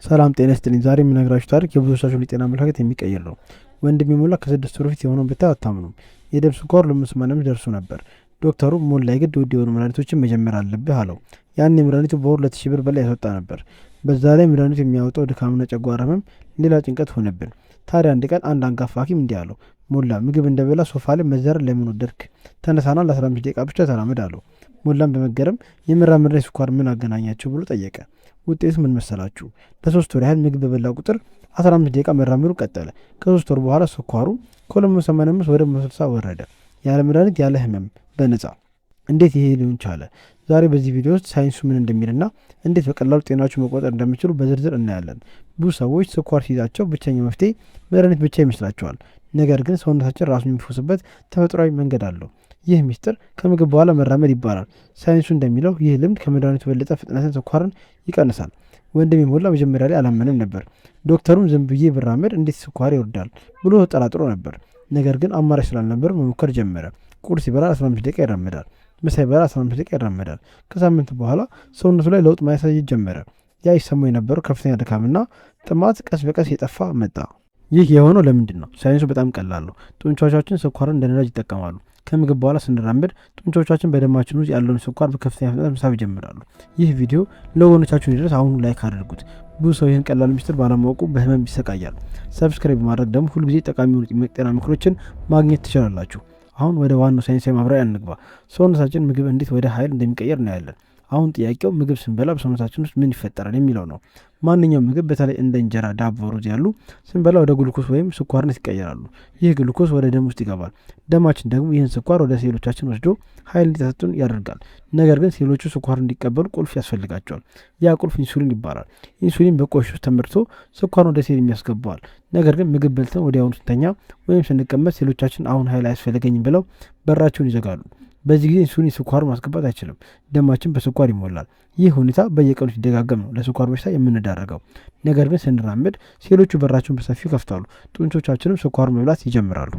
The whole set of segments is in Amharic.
ሰላም ጤና ይስጥልኝ። ዛሬ የምነግራችሁ ታሪክ የብዙዎቻችሁን የጤና አመለካከት የሚቀይር ነው። ወንድሜ ሞላ ከ6 ወር በፊት የሆነውን ብታይ አታምኑም። የደም ስኳር ለ85 ደርሶ ነበር። ዶክተሩ ሞላ የግድ ውድ የሆኑ መድኃኒቶችን መጀመር አለብህ አለው። ያን መድኃኒቱ በወር 2,000 ብር በላይ ያስወጣ ነበር። በዛ ላይ መድኃኒቱ የሚያወጣው ድካምና ጨጓራ ህመም ሌላ ጭንቀት ሆነብን። ታዲያ አንድ ቀን አንድ አንጋፋ ሐኪም እንዲህ አለው፣ ሞላ ምግብ እንደበላ ሶፋ ላይ መዘረር ለምን ወደድክ? ተነሳና ለ15 ደቂቃ ብቻ ተራመድ አለው። ሞላም በመገረም የመራመድና የስኳር ምን አገናኛቸው ብሎ ጠየቀ። ውጤቱ ምን መሰላችሁ? ለ3 ወር ያህል ምግብ በበላ ቁጥር 15 ደቂቃ መራመዱ ቀጠለ። ከ3 ወር በኋላ ስኳሩ ከ285 ወደ 160 ወረደ። ያለ መድኃኒት ያለ ህመም በነፃ። እንዴት ይሄ ሊሆን ቻለ? ዛሬ በዚህ ቪዲዮ ውስጥ ሳይንሱ ምን እንደሚልና እንዴት በቀላሉ ጤናችሁ መቆጠር እንደሚችሉ በዝርዝር እናያለን። ብዙ ሰዎች ስኳር ሲይዛቸው ብቸኛው መፍትሄ መድኃኒት ብቻ ይመስላቸዋል። ነገር ግን ሰውነታችን ራሱን የሚፈውስበት ተፈጥሯዊ መንገድ አለው። ይህ ሚስጥር ከምግብ በኋላ መራመድ ይባላል። ሳይንሱ እንደሚለው ይህ ልምድ ከመድኃኒቱ በለጠ ፍጥነትን ስኳርን ይቀንሳል። ወንድሜ ሞላ መጀመሪያ ላይ አላመንም ነበር። ዶክተሩም ዝም ብዬ ብራመድ እንዴት ስኳር ይወርዳል ብሎ ተጠራጥሮ ነበር። ነገር ግን አማራጭ ስላልነበር መሞከር ጀመረ። ቁርስ ሲበላ 15 ደቂቃ ይራመዳል። ምሳ ሲበላ 15 ደቂቃ ይራመዳል። ከሳምንት በኋላ ሰውነቱ ላይ ለውጥ ማሳየት ጀመረ። ያ ይሰማው የነበረው ከፍተኛ ድካምና ጥማት ቀስ በቀስ የጠፋ መጣ። ይህ የሆነው ለምንድን ነው? ሳይንሱ በጣም ቀላል ነው። ጡንቻዎቻችን ስኳርን እንደ ነዳጅ ይጠቀማሉ። ከምግብ በኋላ ስንራመድ ጡንቻዎቻችን በደማችን ውስጥ ያለውን ስኳር በከፍተኛ ፍጥነት መሳብ ይጀምራሉ። ይህ ቪዲዮ ለወገኖቻችሁ እንዲደርስ አሁኑ ላይክ አድርጉት። ብዙ ሰው ይህን ቀላል ሚስጥር ባለማወቁ በህመም ይሰቃያል። ሰብስክራይብ በማድረግ ደግሞ ሁልጊዜ ጠቃሚ የጤና ምክሮችን ማግኘት ትችላላችሁ። አሁን ወደ ዋናው ሳይንሳዊ ማብራሪያ እንግባ። ሰውነታችን ምግብ እንዴት ወደ ኃይል እንደሚቀየር እናያለን። አሁን ጥያቄው ምግብ ስንበላ በሰውነታችን ውስጥ ምን ይፈጠራል የሚለው ነው። ማንኛውም ምግብ በተለይ እንደ እንጀራ፣ ዳቦ፣ ሩዝ ያሉ ስንበላ ወደ ግሉኮስ ወይም ስኳርነት ይቀየራሉ። ይህ ግሉኮስ ወደ ደም ውስጥ ይገባል። ደማችን ደግሞ ይህን ስኳር ወደ ሴሎቻችን ወስዶ ኃይል እንዲሰጡን ያደርጋል። ነገር ግን ሴሎቹ ስኳር እንዲቀበሉ ቁልፍ ያስፈልጋቸዋል። ያ ቁልፍ ኢንሱሊን ይባላል። ኢንሱሊን በቆሽ ውስጥ ተመርቶ ስኳርን ወደ ሴል የሚያስገባዋል። ነገር ግን ምግብ በልተን ወዲያውኑ ስንተኛ ወይም ስንቀመጥ ሴሎቻችን አሁን ኃይል አያስፈልገኝም ብለው በራቸውን ይዘጋሉ። በዚህ ጊዜ ኢንሱሊን ስኳር ማስገባት አይችልም። ደማችን በስኳር ይሞላል። ይህ ሁኔታ በየቀኑ ሲደጋገም ነው ለስኳር በሽታ የምንዳረገው። ነገር ግን ስንራመድ ሴሎቹ በራቸውን በሰፊው ከፍታሉ። ጡንቾቻችንም ስኳር መብላት ይጀምራሉ።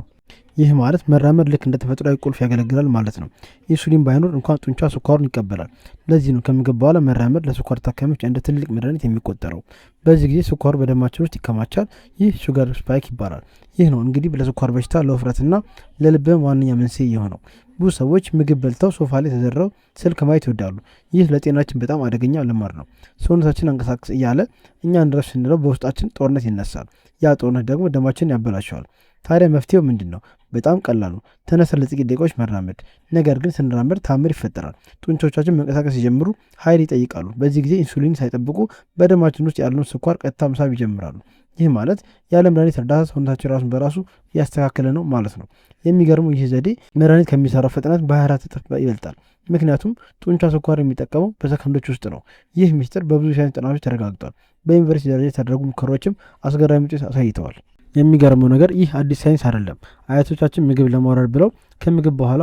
ይህ ማለት መራመድ ልክ እንደ ተፈጥሯዊ ቁልፍ ያገለግላል ማለት ነው። ኢንሱሊን ባይኖር እንኳን ጡንቻ ስኳሩን ይቀበላል። ለዚህ ነው ከምግብ በኋላ መራመድ ለስኳር ታካሚዎች እንደ ትልቅ መድኃኒት የሚቆጠረው። በዚህ ጊዜ ስኳሩ በደማችን ውስጥ ይከማቻል። ይህ ሹገር ስፓይክ ይባላል። ይህ ነው እንግዲህ ለስኳር በሽታ፣ ለውፍረትና ለልብም ዋነኛ መንስኤ የሆነው። ብዙ ሰዎች ምግብ በልተው ሶፋ ላይ ተዘረው ስልክ ማየት ይወዳሉ። ይህ ለጤናችን በጣም አደገኛ ልማድ ነው። ሰውነታችን አንቀሳቅስ እያለ እኛ እንድረስ ስንለው በውስጣችን ጦርነት ይነሳል። ያ ጦርነት ደግሞ ደማችን ያበላሸዋል። ታዲያ መፍትሄው ምንድን ነው? በጣም ቀላል ነው። ተነስተን ለጥቂት ደቂቃዎች መራመድ። ነገር ግን ስንራመድ ታምር ይፈጠራል። ጡንቻዎቻችን መንቀሳቀስ ሲጀምሩ ኃይል ይጠይቃሉ። በዚህ ጊዜ ኢንሱሊን ሳይጠብቁ በደማችን ውስጥ ያለውን ስኳር ቀጥታ መሳብ ይጀምራሉ። ይህ ማለት ያለ መድኃኒት እርዳታ ሰውነታችን ራሱን በራሱ እያስተካከለ ነው ማለት ነው። የሚገርመው ይህ ዘዴ መድኃኒት ከሚሰራው ፍጥነት በ24 እጥፍ ይበልጣል። ምክንያቱም ጡንቻ ስኳር የሚጠቀመው በሰከንዶች ውስጥ ነው። ይህ ሚስጥር በብዙ ሳይንስ ጥናቶች ተረጋግጧል። በዩኒቨርሲቲ ደረጃ የተደረጉ ሙከራዎችም አስገራሚ ውጤት አሳይተዋል። የሚገርመው ነገር ይህ አዲስ ሳይንስ አይደለም። አያቶቻችን ምግብ ለማውረድ ብለው ከምግብ በኋላ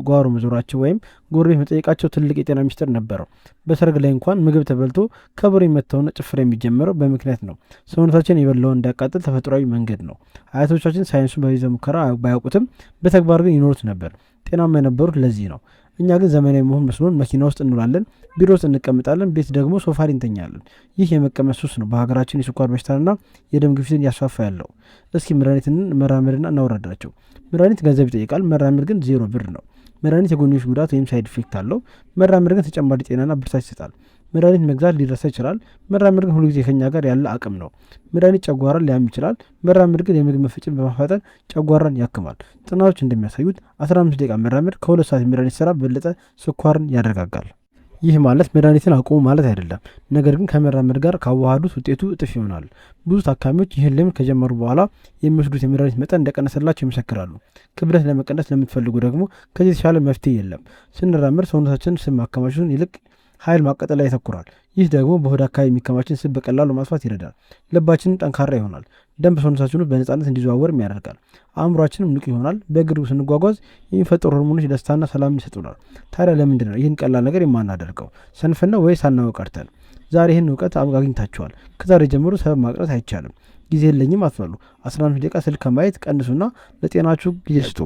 ጓሮ መዞራቸው ወይም ጎረቤት መጠየቃቸው ትልቅ የጤና ሚስጥር ነበረው። በሰርግ ላይ እንኳን ምግብ ተበልቶ ከበሮ የመታውና ጭፈራ የሚጀምረው በምክንያት ነው። ሰውነታችን የበላውን እንዲያቃጥል ተፈጥሯዊ መንገድ ነው። አያቶቻችን ሳይንሱን በቤተ ሙከራ ባያውቁትም በተግባር ግን ይኖሩት ነበር። ጤናማ የነበሩት ለዚህ ነው። እኛ ግን ዘመናዊ መሆን መስሎን መኪና ውስጥ እንውላለን፣ ቢሮ ውስጥ እንቀምጣለን፣ ቤት ደግሞ ሶፋ ላይ እንተኛለን። ይህ የመቀመጥ ሱስ ነው በሀገራችን የስኳር በሽታንና የደም ግፊትን እያስፋፋ ያለው። እስኪ መድኃኒትን መራመድና እናወራዳቸው። መድኃኒት ገንዘብ ይጠይቃል። መራመድ ግን 0 ብር ነው። መድኃኒት የጎንዮሽ ጉዳት ወይም ሳይድ ኢፌክት አለው። መራመድ ግን ተጨማሪ ጤናና ብርታት ይሰጣል። መድኃኒት መግዛት ሊረሳ ይችላል። መራመድ ግን ሁሉ ጊዜ ከኛ ጋር ያለ አቅም ነው። መድኃኒት ጨጓራን ሊያም ይችላል። መራመድ ግን የምግብ መፈጨትን በማፋጠን ጨጓራን ያክማል። ጥናቶች እንደሚያሳዩት 15 ደቂቃ መራመድ ከ2 ሰዓት መድኃኒት ስራ በለጠ ስኳርን ያረጋጋል። ይህ ማለት መድኃኒትን አቁሙ ማለት አይደለም። ነገር ግን ከመራመድ ጋር ካዋሃዱት ውጤቱ እጥፍ ይሆናል። ብዙ ታካሚዎች ይህን ልምድ ከጀመሩ በኋላ የሚወስዱት የመድኃኒት መጠን እንደቀነሰላቸው ይመሰክራሉ። ክብደት ለመቀነስ ለምትፈልጉ ደግሞ ከዚህ የተሻለ መፍትሄ የለም። ስንራመድ ሰውነታችን ስብ ማከማቸቱን ይልቅ ኃይል ማቀጠል ላይ ያተኩራል። ይህ ደግሞ በሆድ አካባቢ የሚከማችን ስብ በቀላሉ ማጥፋት ይረዳል። ልባችንም ጠንካራ ይሆናል። ደም በሰውነታችን ውስጥ በነጻነት እንዲዘዋወርም ያደርጋል። አእምሯችንም ንቁ ይሆናል። በእግሩ ስንጓጓዝ የሚፈጠሩ ሆርሞኖች ደስታና ሰላም ይሰጡናል። ታዲያ ለምንድን ነው ይህን ቀላል ነገር የማናደርገው? ሰንፈን ነው ወይስ ሳናውቅ ቀርተን? ዛሬ ይህን እውቀት አግኝታችኋል። ከዛሬ ጀምሮ ሰበብ ማቅረት አይቻልም። ጊዜ የለኝም አትበሉ። 15 ደቂቃ ስልክ ከማየት ቀንሱና ለጤናችሁ ጊዜ ስጡ።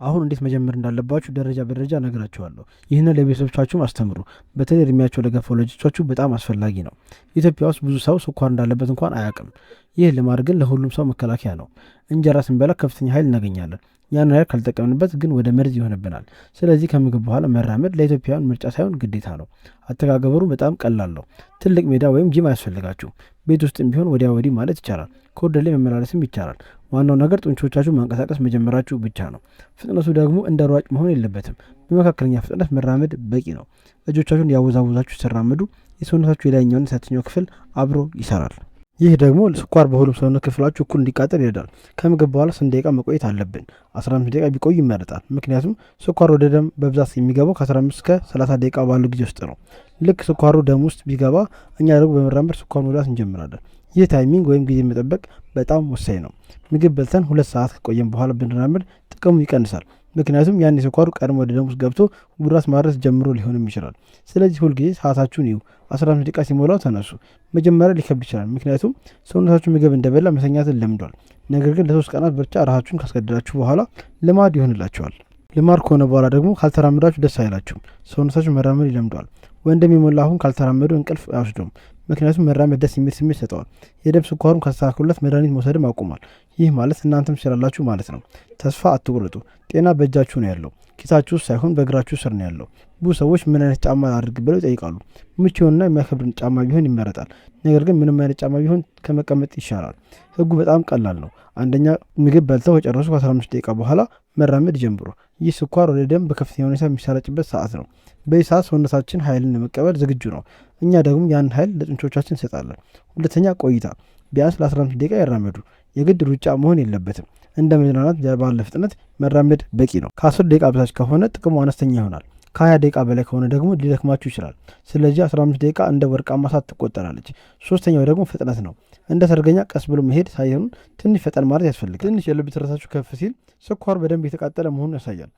አሁን እንዴት መጀመር እንዳለባችሁ ደረጃ በደረጃ እነግራችኋለሁ። ይህንን ለቤተሰቦቻችሁም አስተምሩ። በተለይ እድሜያቸው ለገፋ ወላጆቻችሁ በጣም አስፈላጊ ነው። ኢትዮጵያ ውስጥ ብዙ ሰው ስኳር እንዳለበት እንኳን አያውቅም። ይህ ልማድ ግን ለሁሉም ሰው መከላከያ ነው። እንጀራ ስንበላ ከፍተኛ ኃይል እናገኛለን። ያን ኃይል ካልጠቀምንበት ግን ወደ መርዝ ይሆንብናል። ስለዚህ ከምግብ በኋላ መራመድ ለኢትዮጵያውያን ምርጫ ሳይሆን ግዴታ ነው። አተጋገበሩ በጣም ቀላል ነው። ትልቅ ሜዳ ወይም ጂም አያስፈልጋችሁም። ቤት ውስጥም ቢሆን ወዲያ ወዲህ ማለት ይቻላል። ከወደ ላይ መመላለስም ይቻላል። ዋናው ነገር ጡንቾቻችሁ ማንቀሳቀስ መጀመራችሁ ብቻ ነው። ፍጥነቱ ደግሞ እንደ ሯጭ መሆን የለበትም። በመካከለኛ ፍጥነት መራመድ በቂ ነው። እጆቻችሁን ያወዛወዛችሁ ሲራመዱ የሰውነታችሁ የላይኛውና የታችኛው ክፍል አብሮ ይሰራል። ይህ ደግሞ ስኳር በሁሉም ሰውነት ክፍላችሁ እኩል እንዲቃጠል ይረዳል። ከምግብ በኋላ 8 ደቂቃ መቆየት አለብን። 15 ደቂቃ ቢቆይ ይመረጣል። ምክንያቱም ስኳር ወደ ደም በብዛት የሚገባው ከ15 እስከ 30 ደቂቃ ባለው ጊዜ ውስጥ ነው። ልክ ስኳሩ ደም ውስጥ ቢገባ እኛ ደግሞ በመራመድ ስኳር መብላት እንጀምራለን። ይህ ታይሚንግ ወይም ጊዜ መጠበቅ በጣም ወሳኝ ነው። ምግብ በልተን 2 ሰዓት ከቆየን በኋላ ብንራመድ ጥቅሙ ይቀንሳል። ምክንያቱም ያን የስኳሩ ቀድሞ ወደ ደም ውስጥ ገብቶ ጉዳት ማድረስ ጀምሮ ሊሆንም ይችላል። ስለዚህ ሁልጊዜ ሰዓታችሁን ይዩ። 15 ደቂቃ ሲሞላው ተነሱ። መጀመሪያ ሊከብድ ይችላል፣ ምክንያቱም ሰውነታችሁ ምግብ እንደበላ መተኛትን ለምዷል። ነገር ግን ለ3 ቀናት ብቻ ራሳችሁን ካስገደዳችሁ በኋላ ልማድ ይሆንላችኋል። ልማድ ከሆነ በኋላ ደግሞ ካልተራመዳችሁ ደስ አይላችሁም። ሰውነታችሁ መራመድ ይለምደዋል። ወንድም የሞላ አሁን ካልተራመዱ እንቅልፍ አይወስዱም። ምክንያቱም መራመድ ደስ የሚል ስሜት ይሰጠዋል። የደም ስኳሩን ካስተካከሉለት መድኃኒት መውሰድም አቁሟል። ይህ ማለት እናንተም ትችላላችሁ ማለት ነው። ተስፋ አትቁረጡ። ጤና በእጃችሁ ነው ያለው፣ ኪሳችሁ ውስጥ ሳይሆን በእግራችሁ ስር ነው ያለው። ብዙ ሰዎች ምን አይነት ጫማ አድርግ ብለው ይጠይቃሉ። ምቹ የሆነና የማይከብድ ጫማ ቢሆን ይመረጣል። ነገር ግን ምንም አይነት ጫማ ቢሆን ከመቀመጥ ይሻላል። ህጉ በጣም ቀላል ነው። አንደኛ፣ ምግብ በልተው ከጨረሱ ከ15 ደቂቃ በኋላ መራመድ ጀምሩ። ይህ ስኳር ወደ ደም በከፍተኛ ሁኔታ የሚሰራጭበት ሰዓት ነው። በዚህ ሰዓት ሰውነታችን ኃይልን ለመቀበል ዝግጁ ነው። እኛ ደግሞ ያን ኃይል ለጡንቾቻችን እንሰጣለን። ሁለተኛ፣ ቆይታ። ቢያንስ ለ15 ደቂቃ ይራመዱ። የግድ ሩጫ መሆን የለበትም። እንደ መዝናናት ባለ ፍጥነት መራመድ በቂ ነው። ከ10 ደቂቃ በታች ከሆነ ጥቅሙ አነስተኛ ይሆናል። ከ20 ደቂቃ በላይ ከሆነ ደግሞ ሊደክማችሁ ይችላል። ስለዚህ 15 ደቂቃ እንደ ወርቃማ ሰዓት ትቆጠራለች። ሶስተኛው ደግሞ ፍጥነት ነው። እንደ ሰርገኛ ቀስ ብሎ መሄድ ሳይሆን ትንሽ ፈጠን ማለት ያስፈልጋል። ትንሽ የልብ ትርታችሁ ከፍ ሲል ስኳር በደንብ የተቃጠለ መሆኑን ያሳያል።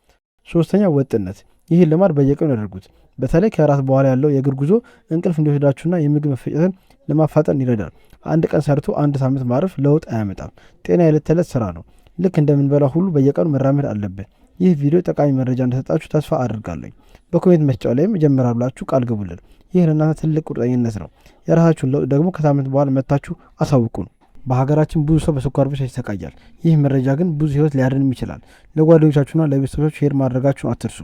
ሶስተኛ፣ ወጥነት። ይህን ልማድ በየቀኑ ያደርጉት። በተለይ ከራት በኋላ ያለው የእግር ጉዞ እንቅልፍ እንዲወስዳችሁና የምግብ መፈጨትን ለማፋጠን ይረዳል። አንድ ቀን ሰርቶ 1 ሳምንት ማረፍ ለውጥ አያመጣም። ጤና የዕለት ተዕለት ስራ ነው። ልክ እንደምንበላ ሁሉ በየቀኑ መራመድ አለብን። ይህ ቪዲዮ ጠቃሚ መረጃ እንደሰጣችሁ ተስፋ አድርጋለሁ። በኮሜንት መስጫው ላይም እጀምራለሁ ብላችሁ ቃል ግቡልን። ይህ ለእናንተ ትልቅ ቁርጠኝነት ነው። የራሳችሁን ለውጥ ደግሞ ከሳምንት በኋላ መጥታችሁ አሳውቁን። በሀገራችን ብዙ ሰው በስኳር በሽታ ይሰቃያል። ይህ መረጃ ግን ብዙ ህይወት ሊያድንም ይችላል። ለጓደኞቻችሁና ለቤተሰቦቻችሁ ሼር ማድረጋችሁን አትርሱ።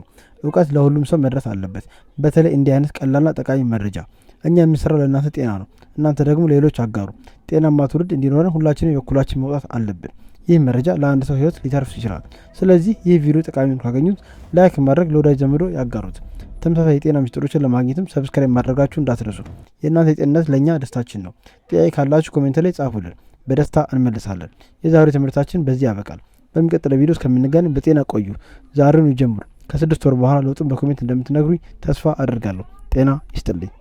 እውቀት ለሁሉም ሰው መድረስ አለበት። በተለይ እንዲህ አይነት ቀላልና ጠቃሚ መረጃ። እኛ የምንሰራው ለእናንተ ጤና ነው። እናንተ ደግሞ ሌሎች አጋሩ። ጤናማ ትውልድ እንዲኖረን ሁላችንም የበኩላችን መውጣት አለብን። ይህ መረጃ ለአንድ ሰው ህይወት ሊተርፍ ይችላል። ስለዚህ ይህ ቪዲዮ ጠቃሚ ካገኙት ላይክ ማድረግ፣ ለወዳጅ ዘመዶ ያጋሩት። ተመሳሳይ የጤና ምስጢሮችን ለማግኘትም ሰብስክራይብ ማድረጋችሁ እንዳትረሱ። የእናንተ ጤንነት ለእኛ ደስታችን ነው። ጥያቄ ካላችሁ ኮሜንት ላይ ጻፉልን፣ በደስታ እንመልሳለን። የዛሬው ትምህርታችን በዚህ ያበቃል። በሚቀጥለው ቪዲዮ እስከምንገናኝ በጤና ቆዩ። ዛሬውን ይጀምሩ። ከ6 ወር በኋላ ለውጡን በኮሜንት እንደምትነግሩኝ ተስፋ አደርጋለሁ። ጤና ይስጥልኝ።